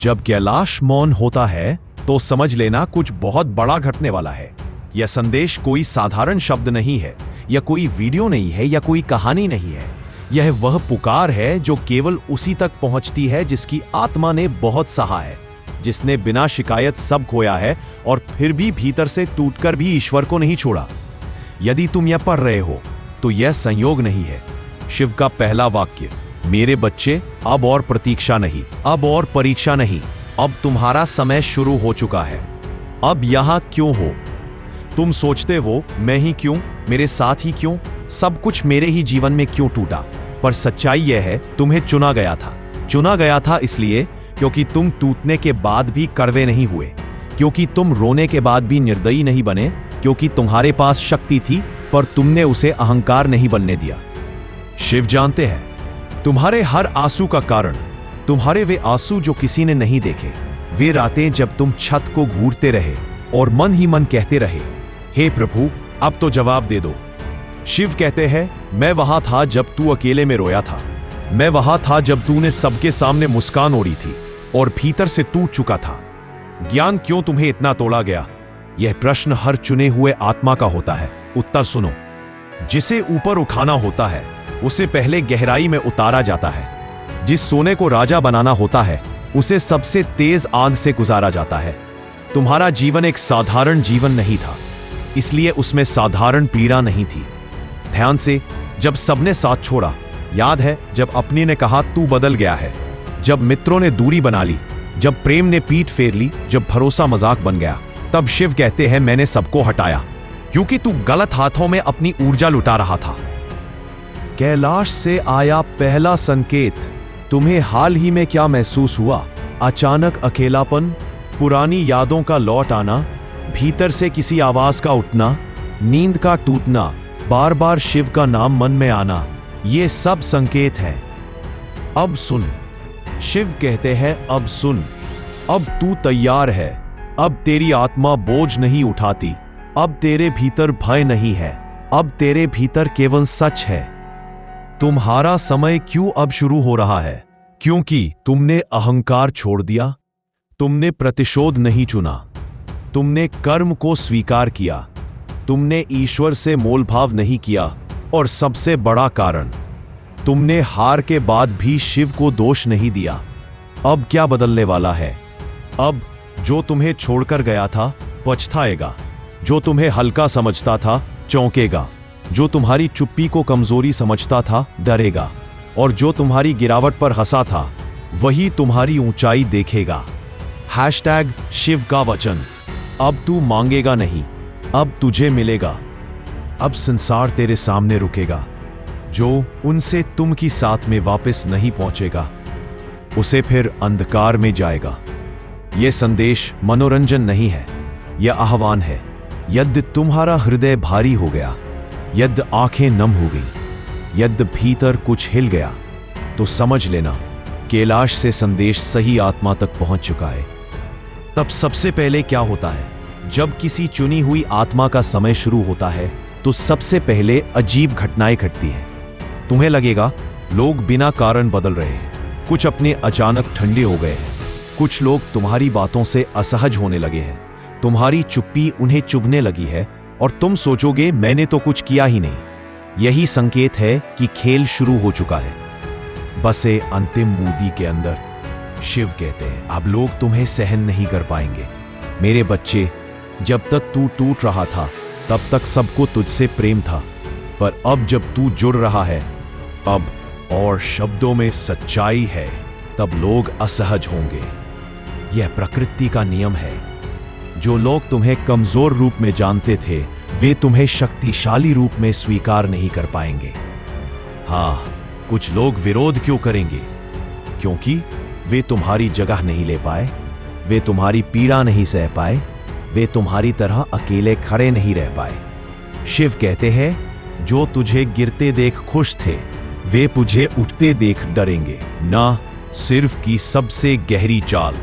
जब कैलाश मौन होता है तो समझ लेना कुछ बहुत बड़ा घटने वाला है। यह संदेश कोई साधारण शब्द नहीं है, यह कोई वीडियो नहीं है, या कोई कहानी नहीं है। यह वह पुकार है जो केवल उसी तक पहुंचती है जिसकी आत्मा ने बहुत सहा है, जिसने बिना शिकायत सब खोया है और फिर भी भीतर से टूटकर भी ईश्वर को नहीं छोड़ा। यदि तुम यह पढ़ रहे हो तो यह संयोग नहीं है। शिव का पहला वाक्य, मेरे बच्चे, अब और प्रतीक्षा नहीं, अब और परीक्षा नहीं, अब तुम्हारा समय शुरू हो चुका है। अब यहां क्यों हो? तुम सोचते हो मैं ही क्यों, मेरे साथ ही क्यों, सब कुछ मेरे ही जीवन में क्यों टूटा? पर सच्चाई यह है, तुम्हें चुना गया था। चुना गया था इसलिए क्योंकि तुम टूटने के बाद भी कड़वे नहीं हुए, क्योंकि तुम रोने के बाद भी निर्दयी नहीं बने, क्योंकि तुम्हारे पास शक्ति थी पर तुमने उसे अहंकार नहीं बनने दिया। शिव जानते हैं तुम्हारे हर आंसू का कारण, तुम्हारे वे आंसू जो किसी ने नहीं देखे, वे रातें जब तुम छत को घूरते रहे और मन ही मन कहते रहे, हे प्रभु अब तो जवाब दे दो। शिव कहते हैं, मैं वहां था जब तू अकेले में रोया था, मैं वहां था जब तूने सबके सामने मुस्कान ओढ़ी थी और भीतर से टूट चुका था। ज्ञान क्यों तुम्हें इतना तोड़ा गया? यह प्रश्न हर चुने हुए आत्मा का होता है। उत्तर सुनो, जिसे ऊपर उठाना होता है उसे पहले गहराई में उतारा जाता है। जिस सोने को राजा बनाना होता है उसे सबसे तेज आंध से गुजारा जाता है। तुम्हारा जीवन एक साधारण जीवन नहीं था, इसलिए उसमें साधारण पीड़ा नहीं थी। ध्यान से, जब सबने साथ छोड़ा, याद है जब अपनी ने कहा तू बदल गया है, जब मित्रों ने दूरी बना ली, जब प्रेम ने पीठ फेर ली, जब भरोसा मजाक बन गया, तब शिव कहते हैं मैंने सबको हटाया, क्योंकि तू गलत हाथों में अपनी ऊर्जा लुटा रहा था। कैलाश से आया पहला संकेत। तुम्हें हाल ही में क्या महसूस हुआ? अचानक अकेलापन, पुरानी यादों का लौट आना, भीतर से किसी आवाज का उठना, नींद का टूटना, बार बार शिव का नाम मन में आना, ये सब संकेत हैं। अब सुन, शिव कहते हैं अब सुन, अब तू तैयार है, अब तेरी आत्मा बोझ नहीं उठाती, अब तेरे भीतर भय नहीं है, अब तेरे भीतर केवल सच है। तुम्हारा समय क्यों अब शुरू हो रहा है? क्योंकि तुमने अहंकार छोड़ दिया, तुमने प्रतिशोध नहीं चुना, तुमने कर्म को स्वीकार किया, तुमने ईश्वर से मोलभाव नहीं किया, और सबसे बड़ा कारण, तुमने हार के बाद भी शिव को दोष नहीं दिया। अब क्या बदलने वाला है? अब जो तुम्हें छोड़कर गया था पछताएगा, जो तुम्हें हल्का समझता था चौंकेगा, जो तुम्हारी चुप्पी को कमजोरी समझता था डरेगा, और जो तुम्हारी गिरावट पर हंसा था वही तुम्हारी ऊंचाई देखेगा। #शिव का वचन। अब तू मांगेगा नहीं, अब तुझे मिलेगा। अब संसार तेरे सामने रुकेगा। जो उनसे तुम की साथ में वापस नहीं पहुंचेगा उसे फिर अंधकार में जाएगा। यह संदेश मनोरंजन नहीं है, यह आह्वान है। यद्य तुम्हारा हृदय भारी हो गया, यद्य आंखें नम हो गई, यद्य भीतर कुछ हिल गया, तो समझ लेना कैलाश से संदेश सही आत्मा तक पहुंच चुका है। तब सबसे पहले क्या होता है? जब किसी चुनी हुई आत्मा का समय शुरू होता है तो सबसे पहले अजीब घटनाएं घटती हैं। तुम्हें लगेगा लोग बिना कारण बदल रहे हैं, कुछ अपने अचानक ठंडे हो गए हैं, कुछ लोग तुम्हारी बातों से असहज होने लगे हैं, तुम्हारी चुप्पी उन्हें चुभने लगी है, और तुम सोचोगे मैंने तो कुछ किया ही नहीं। यही संकेत है कि खेल शुरू हो चुका है। बसे अंतिम बूंदी के अंदर शिव कहते हैं अब लोग तुम्हें सहन नहीं कर पाएंगे। मेरे बच्चे, जब तक तू टूट रहा था तब तक सबको तुझसे प्रेम था, पर अब जब तू जुड़ रहा है, अब और शब्दों में सच्चाई है, तब लोग असहज होंगे। यह प्रकृति का नियम है। जो लोग तुम्हें कमजोर रूप में जानते थे वे तुम्हें शक्तिशाली रूप में स्वीकार नहीं कर पाएंगे। हाँ, कुछ लोग विरोध क्यों करेंगे? क्योंकि वे तुम्हारी जगह नहीं ले पाए, वे तुम्हारी पीड़ा नहीं सह पाए, वे तुम्हारी तरह अकेले खड़े नहीं रह पाए। शिव कहते हैं जो तुझे गिरते देख खुश थे वे तुझे उठते देख डरेंगे। ना सिर्फ की सबसे गहरी चाल।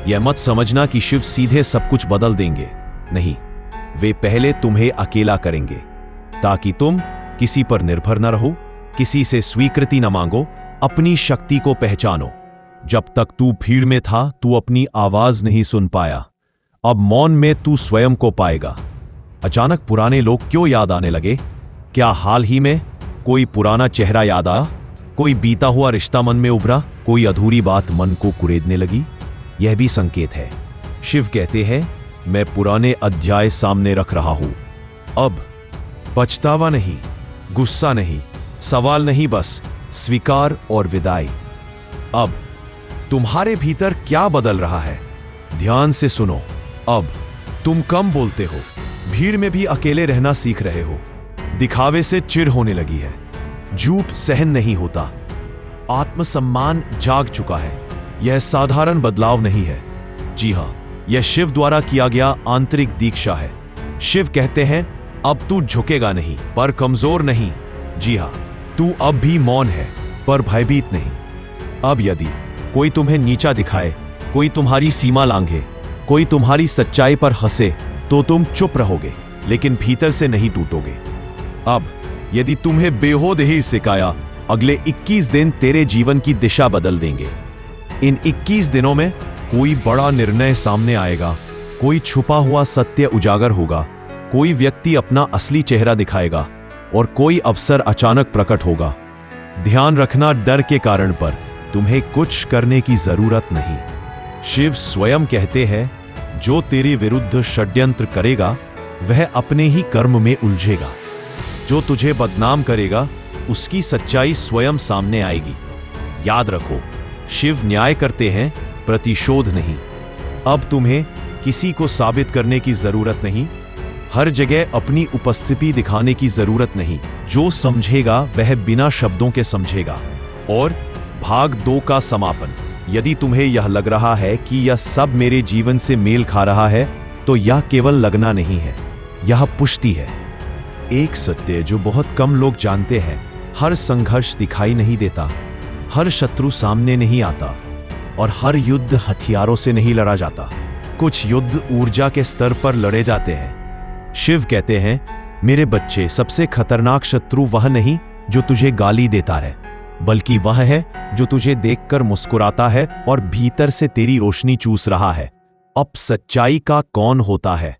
यह मत समझना कि शिव सीधे सब कुछ बदल देंगे, नहीं, वे पहले तुम्हें अकेला करेंगे ताकि तुम किसी पर निर्भर न रहो, किसी से स्वीकृति न मांगो, अपनी शक्ति को पहचानो। जब तक तू भीड़ में था तू अपनी आवाज नहीं सुन पाया, अब मौन में तू स्वयं को पाएगा। अचानक पुराने लोग क्यों याद आने लगे? क्या हाल ही में कोई पुराना चेहरा याद आया? कोई बीता हुआ रिश्ता मन में उभरा? कोई अधूरी बात मन को कुरेदने लगी? यह भी संकेत है। शिव कहते हैं, मैं पुराने अध्याय सामने रख रहा हूं। अब पछतावा नहीं, गुस्सा नहीं, सवाल नहीं, बस स्वीकार और विदाई। अब तुम्हारे भीतर क्या बदल रहा है? ध्यान से सुनो। अब तुम कम बोलते हो, भीड़ में भी अकेले रहना सीख रहे हो, दिखावे से चिढ़ होने लगी है, झूठ सहन नहीं होता, आत्मसम्मान जाग चुका है। यह साधारण बदलाव नहीं है। जी हां, यह शिव द्वारा किया गया आंतरिक दीक्षा है। शिव कहते हैं, अब तू झुकेगा नहीं पर कमजोर नहीं। जी हां, तू अब भी मौन है पर भयभीत नहीं। अब यदि कोई तुम्हें नीचा दिखाए, कोई तुम्हारी सीमा लांघे, कोई तुम्हारी सच्चाई पर हंसे, तो तुम चुप रहोगे लेकिन भीतर से नहीं टूटोगे। अब यदि तुम्हें बेहोद ही सिखाया, अगले 21 दिन तेरे जीवन की दिशा बदल देंगे। इन 21 दिनों में कोई बड़ा निर्णय सामने आएगा, कोई छुपा हुआ सत्य उजागर होगा, कोई व्यक्ति अपना असली चेहरा दिखाएगा और कोई अवसर अचानक प्रकट होगा। ध्यान रखना, डर के कारण पर तुम्हें कुछ करने की जरूरत नहीं। शिव स्वयं कहते हैं, जो तेरे विरुद्ध षड्यंत्र करेगा वह अपने ही कर्म में उलझेगा। जो तुझे बदनाम करेगा उसकी सच्चाई स्वयं सामने आएगी। याद रखो, शिव न्याय करते हैं, प्रतिशोध नहीं। अब तुम्हें किसी को साबित करने की जरूरत नहीं, हर जगह अपनी उपस्थिति दिखाने की जरूरत नहीं। जो समझेगा वह बिना शब्दों के समझेगा। और भाग 2 का समापन। यदि तुम्हें यह लग रहा है कि यह सब मेरे जीवन से मेल खा रहा है, तो यह केवल लगना नहीं है, यह पुष्टि है। एक सत्य जो बहुत कम लोग जानते हैं, हर संघर्ष दिखाई नहीं देता, हर शत्रु सामने नहीं आता और हर युद्ध हथियारों से नहीं लड़ा जाता। कुछ युद्ध ऊर्जा के स्तर पर लड़े जाते हैं। शिव कहते हैं, मेरे बच्चे, सबसे खतरनाक शत्रु वह नहीं जो तुझे गाली देता है, बल्कि वह है जो तुझे देखकर मुस्कुराता है और भीतर से तेरी रोशनी चूस रहा है। अब सच्चाई का कौन होता है?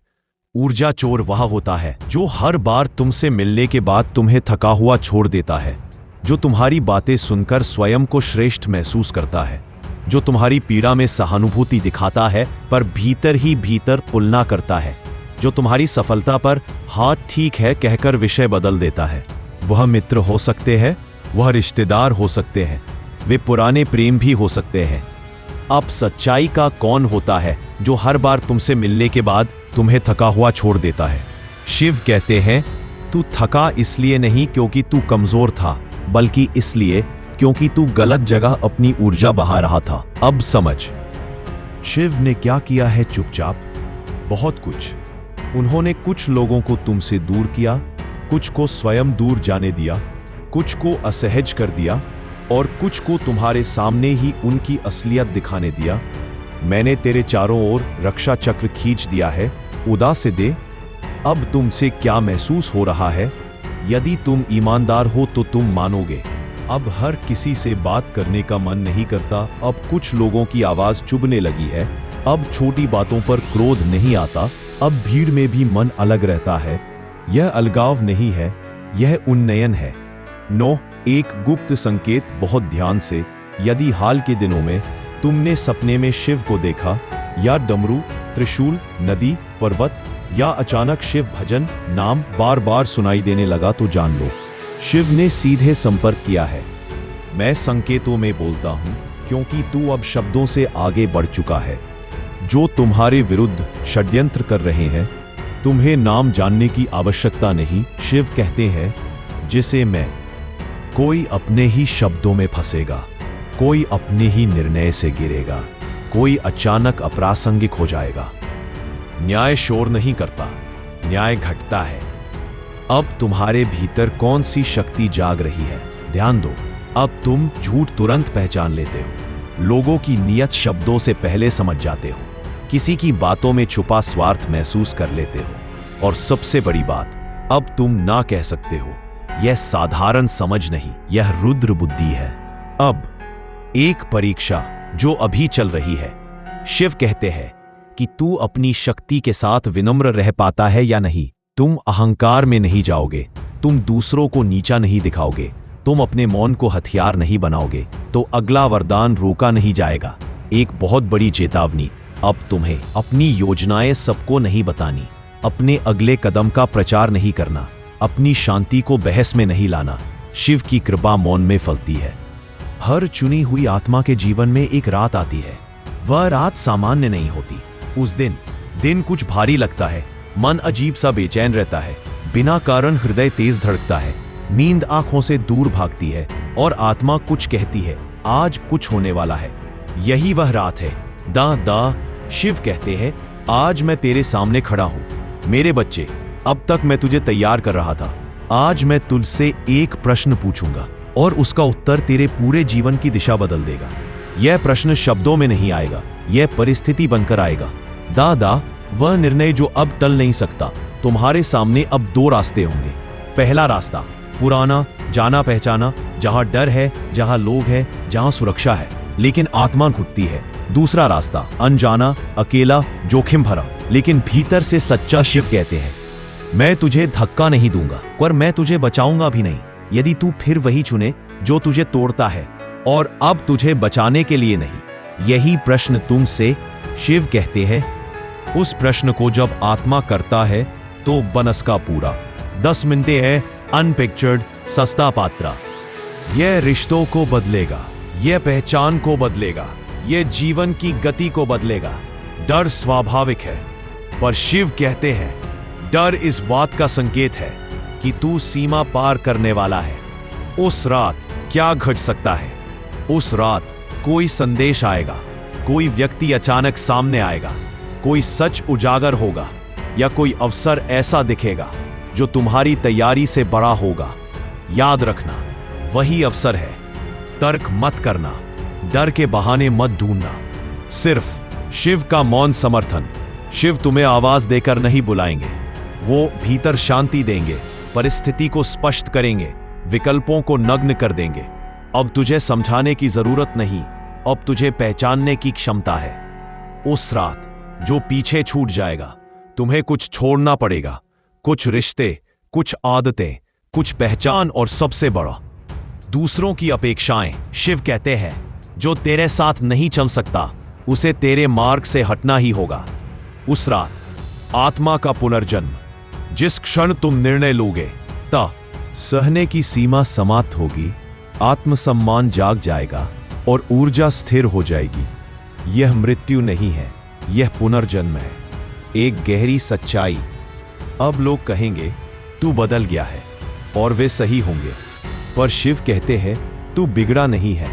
ऊर्जा चोर वह होता है जो हर बार तुमसे मिलने के बाद तुम्हें थका हुआ छोड़ देता है, जो तुम्हारी बातें सुनकर स्वयं को श्रेष्ठ महसूस करता है, जो तुम्हारी पीड़ा में सहानुभूति दिखाता है पर भीतर ही भीतर तुलना करता है, जो तुम्हारी सफलता पर हाँ ठीक है कहकर विषय बदल देता है। वह मित्र हो सकते हैं, वह रिश्तेदार हो सकते हैं, वे पुराने प्रेम भी हो सकते हैं। अब सच्चाई का कौन होता है जो हर बार तुमसे मिलने के बाद तुम्हें थका हुआ छोड़ देता है? शिव कहते हैं, तू थका इसलिए नहीं क्योंकि तू कमजोर था, बल्कि इसलिए क्योंकि तू गलत जगह अपनी ऊर्जा बहा रहा था। अब समझ, शिव ने क्या किया है चुपचाप? बहुत कुछ। उन्होंने कुछ लोगों को तुमसे दूर किया, कुछ को स्वयं दूर जाने दिया, कुछ को असहज कर दिया और कुछ को तुम्हारे सामने ही उनकी असलियत दिखाने दिया। मैंने तेरे चारों ओर रक्षा चक्र खींच दिया है, उदास से दे। अब तुमसे क्या महसूस हो रहा है? यदि तुम ईमानदार हो तो तुम मानोगे। अब हर किसी से बात करने का मन नहीं करता, अब कुछ लोगों की आवाज चुभने लगी है, अब छोटी बातों पर क्रोध नहीं आता, अब भीड़ में भी मन अलग रहता है। यह अलगाव नहीं है, यह उन्नयन है। 9 एक गुप्त संकेत, बहुत ध्यान से। यदि हाल के दिनों में तुमने सपने में शिव को देखा, या डमरू, त्रिशूल, नदी, पर्वत, या अचानक शिव भजन नाम बार बार सुनाई देने लगा, तो जान लो शिव ने सीधे संपर्क किया है। मैं संकेतों में बोलता हूं क्योंकि तू अब शब्दों से आगे बढ़ चुका है। जो तुम्हारे विरुद्ध षड्यंत्र कर रहे हैं, तुम्हें नाम जानने की आवश्यकता नहीं। शिव कहते हैं, जिसे मैं, कोई अपने ही शब्दों में फंसेगा, कोई अपने ही निर्णय से गिरेगा, कोई अचानक अप्रासंगिक हो जाएगा। न्याय शोर नहीं करता, न्याय घटता है। अब तुम्हारे भीतर कौन सी शक्ति जाग रही है? ध्यान दो, अब तुम झूठ तुरंत पहचान लेते हो, लोगों की नियत शब्दों से पहले समझ जाते हो, किसी की बातों में छुपा स्वार्थ महसूस कर लेते हो, और सबसे बड़ी बात, अब तुम ना कह सकते हो, यह साधारण समझ नहीं, यह रुद्र बुद्धि है। अब एक परीक्षा, जो अभी चल रही है। शिव कहते हैं कि तू अपनी शक्ति के साथ विनम्र रह पाता है या नहीं। तुम अहंकार में नहीं जाओगे, तुम दूसरों को नीचा नहीं दिखाओगे, तुम अपने मौन को हथियार नहीं बनाओगे, तो अगला वरदान रोका नहीं जाएगा। एक बहुत बड़ी चेतावनी, अब तुम्हें अपनी योजनाएं सबको नहीं बतानी, अपने अगले कदम का प्रचार नहीं करना, अपनी शांति को बहस में नहीं लाना। शिव की कृपा मौन में फलती है। हर चुनी हुई आत्मा के जीवन में एक रात आती है। वह रात सामान्य नहीं होती। उस दिन कुछ भारी लगता है, मन अजीब सा बेचैन रहता है, बिना कारण हृदय तेज धड़कता है, नींद आंखों से दूर भागती है और आत्मा कुछ कहती है, आज कुछ होने वाला है। यही वह रात है। दा शिव कहते हैं, आज मैं तेरे सामने खड़ा हूं मेरे बच्चे। अब तक मैं तुझे तैयार कर रहा था। आज मैं तुझसे एक प्रश्न पूछूंगा और उसका उत्तर तेरे पूरे जीवन की दिशा बदल देगा। यह प्रश्न शब्दों में नहीं आएगा, यह परिस्थिति बनकर आएगा। दादा, वह निर्णय जो अब टल नहीं सकता। तुम्हारे सामने अब दो रास्ते होंगे। पहला रास्ता पुराना, जाना पहचाना, जहां डर है, जहां लोग है, जहां सुरक्षा है, लेकिन आत्मा घुटती है। दूसरा रास्ता अनजाना, अकेला, जोखिम भरा, लेकिन भीतर से सच्चा। शिव कहते हैं, मैं तुझे धक्का नहीं दूंगा पर मैं तुझे बचाऊंगा भी नहीं, यदि तू फिर वही चुने जो तुझे तोड़ता है और अब तुझे बचाने के लिए नहीं। यही प्रश्न तुमसे। शिव कहते हैं, उस प्रश्न को जब आत्मा करता है तो बनस का पूरा 10 मिनटें है अनपिक्चर्ड सस्ता पात्रा। यह रिश्तों को बदलेगा, यह पहचान को बदलेगा, यह जीवन की गति को बदलेगा। डर स्वाभाविक है, पर शिव कहते हैं, डर इस बात का संकेत है कि तू सीमा पार करने वाला है। उस रात क्या घट सकता है? उस रात कोई संदेश आएगा, कोई व्यक्ति अचानक सामने आएगा, कोई सच उजागर होगा या कोई अवसर ऐसा दिखेगा जो तुम्हारी तैयारी से बड़ा होगा। याद रखना, वही अवसर है। तर्क मत करना, डर के बहाने मत ढूंढना, सिर्फ शिव का मौन समर्थन। शिव तुम्हें आवाज देकर नहीं बुलाएंगे, वो भीतर शांति देंगे, परिस्थिति को स्पष्ट करेंगे, विकल्पों को नग्न कर देंगे। अब तुझे समझाने की जरूरत नहीं, अब तुझे पहचानने की क्षमता है। उस रात जो पीछे छूट जाएगा, तुम्हें कुछ छोड़ना पड़ेगा, कुछ रिश्ते, कुछ आदतें, कुछ पहचान और सबसे बड़ा, दूसरों की अपेक्षाएं। शिव कहते हैं, जो तेरे साथ नहीं चल सकता उसे तेरे मार्ग से हटना ही होगा। उस रात आत्मा का पुनर्जन्म। जिस क्षण तुम निर्णय लोगे, सहने की सीमा समाप्त होगी, आत्मसम्मान जाग जाएगा और ऊर्जा स्थिर हो जाएगी। यह मृत्यु नहीं है, यह पुनर्जन्म है, एक गहरी सच्चाई। अब लोग कहेंगे तू बदल गया है, और वे सही होंगे, पर शिव कहते हैं तू बिगड़ा नहीं है,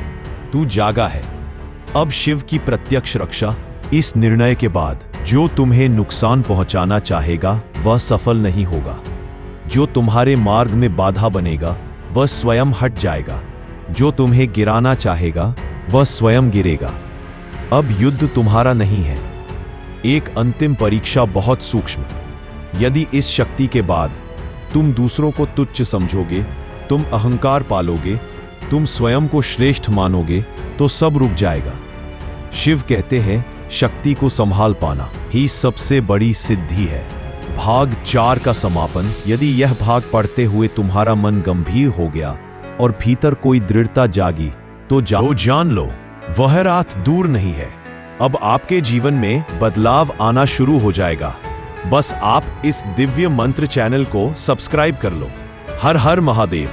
तू जागा है। अब शिव की प्रत्यक्ष रक्षा। इस निर्णय के बाद जो तुम्हें नुकसान पहुंचाना चाहेगा वह सफल नहीं होगा। जो तुम्हारे मार्ग में बाधा बनेगा वह स्वयं हट जाएगा। जो तुम्हें गिराना चाहेगा वह स्वयं गिरेगा। अब युद्ध तुम्हारा नहीं है, एक अंतिम परीक्षा बहुत सूक्ष्म। यदि इस शक्ति के बाद तुम दूसरों को तुच्छ समझोगे, तुम अहंकार पालोगे, तुम स्वयं को श्रेष्ठ मानोगे, तो सब रुक जाएगा। शिव कहते हैं, शक्ति को संभाल पाना ही सबसे बड़ी सिद्धि है। भाग 4 का समापन। यदि यह भाग पढ़ते हुए तुम्हारा मन गंभीर हो गया और भीतर कोई दृढ़ता जागी, तो जान लो वह रात दूर नहीं है। अब आपके जीवन में बदलाव आना शुरू हो जाएगा। बस आप इस दिव्य मंत्र चैनल को सब्सक्राइब कर लो। हर हर महादेव।